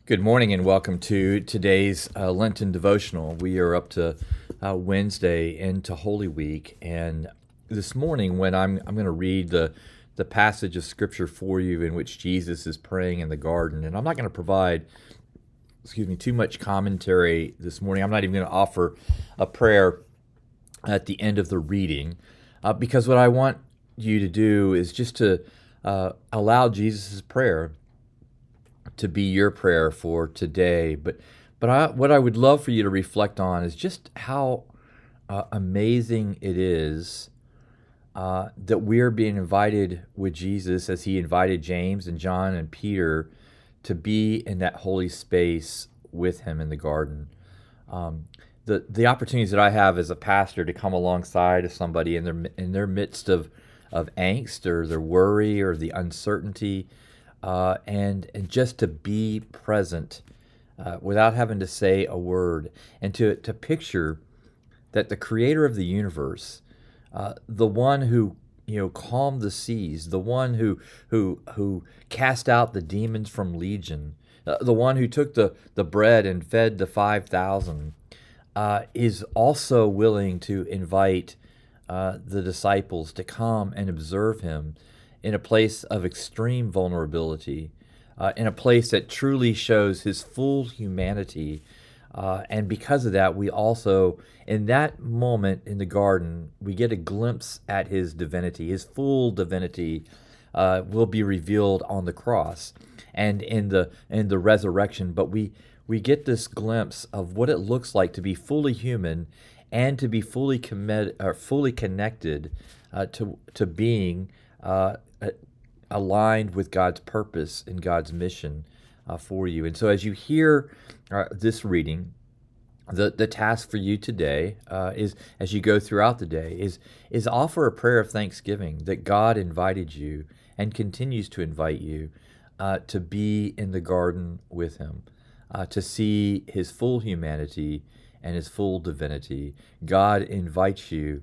Good morning and welcome to today's Lenten Devotional. We are up to Wednesday into Holy Week, and this morning when I'm going to read the passage of Scripture for you in which Jesus is praying in the garden, and I'm not going to provide too much commentary this morning. I'm not even going to offer a prayer at the end of the reading, because what I want you to do is just to allow Jesus' prayer to be your prayer for today. But what I would love for you to reflect on is just how amazing it is that we're being invited with Jesus as he invited James and John and Peter to be in that holy space with him in the garden. The opportunities that I have as a pastor to come alongside of somebody in their midst of angst or their worry or the uncertainty, and just to be present without having to say a word, and to picture that the creator of the universe, the one who calmed the seas, the one who cast out the demons from Legion, the one who took the bread and fed the 5,000, is also willing to invite the disciples to come and observe him in a place of extreme vulnerability, in a place that truly shows his full humanity. And because of that, we also, in that moment in the garden, we get a glimpse at his divinity. His full divinity will be revealed on the cross and in the resurrection. But we get this glimpse of what it looks like to be fully human and to be fully committed or fully connected to being aligned with God's purpose and God's mission for you. And so as you hear this reading, the task for you today is, as you go throughout the day, is offer a prayer of thanksgiving that God invited you and continues to invite you to be in the garden with him, to see his full humanity and his full divinity. God invites you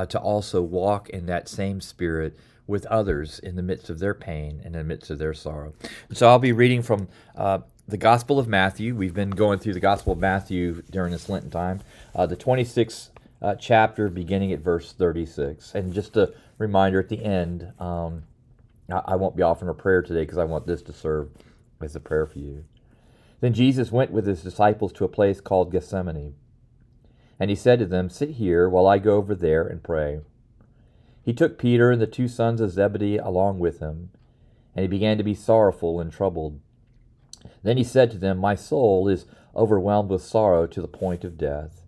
to also walk in that same spirit with others in the midst of their pain and in the midst of their sorrow. So I'll be reading from the Gospel of Matthew. We've been going through the Gospel of Matthew during this Lenten time, the 26th chapter, beginning at verse 36. And just a reminder at the end, I won't be offering a prayer today because I want this to serve as a prayer for you. Then Jesus went with his disciples to a place called Gethsemane, and he said to them, "Sit here while I go over there and pray." He took Peter and the two sons of Zebedee along with him, and he began to be sorrowful and troubled. Then he said to them, "My soul is overwhelmed with sorrow to the point of death.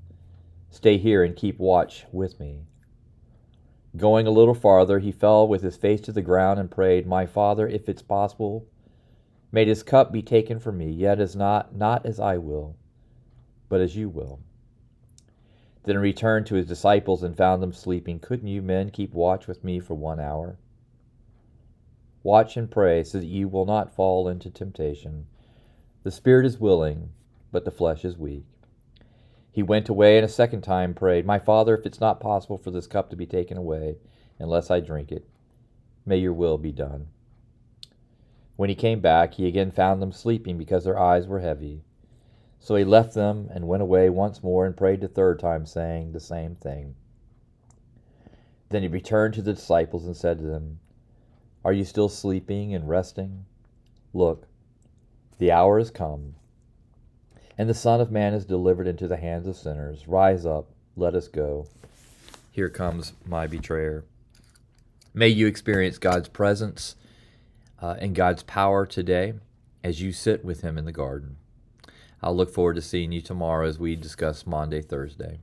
Stay here and keep watch with me." Going a little farther, he fell with his face to the ground and prayed, "My Father, if it's possible, may this cup be taken from me, yet is not as I will, but as you will." Then he returned to his disciples and found them sleeping. "Couldn't you men keep watch with me for 1 hour? Watch and pray so that you will not fall into temptation. The spirit is willing, but the flesh is weak." He went away and a second time prayed, "My Father, if it's not possible for this cup to be taken away unless I drink it, may your will be done." When he came back, he again found them sleeping because their eyes were heavy. So he left them and went away once more and prayed the third time, saying the same thing. Then he returned to the disciples and said to them, "Are you still sleeping and resting? Look, the hour has come, and the Son of Man is delivered into the hands of sinners. Rise up, let us go. Here comes my betrayer." May you experience God's presence and God's power today as you sit with him in the garden. I'll look forward to seeing you tomorrow as we discuss Maundy, Thursday.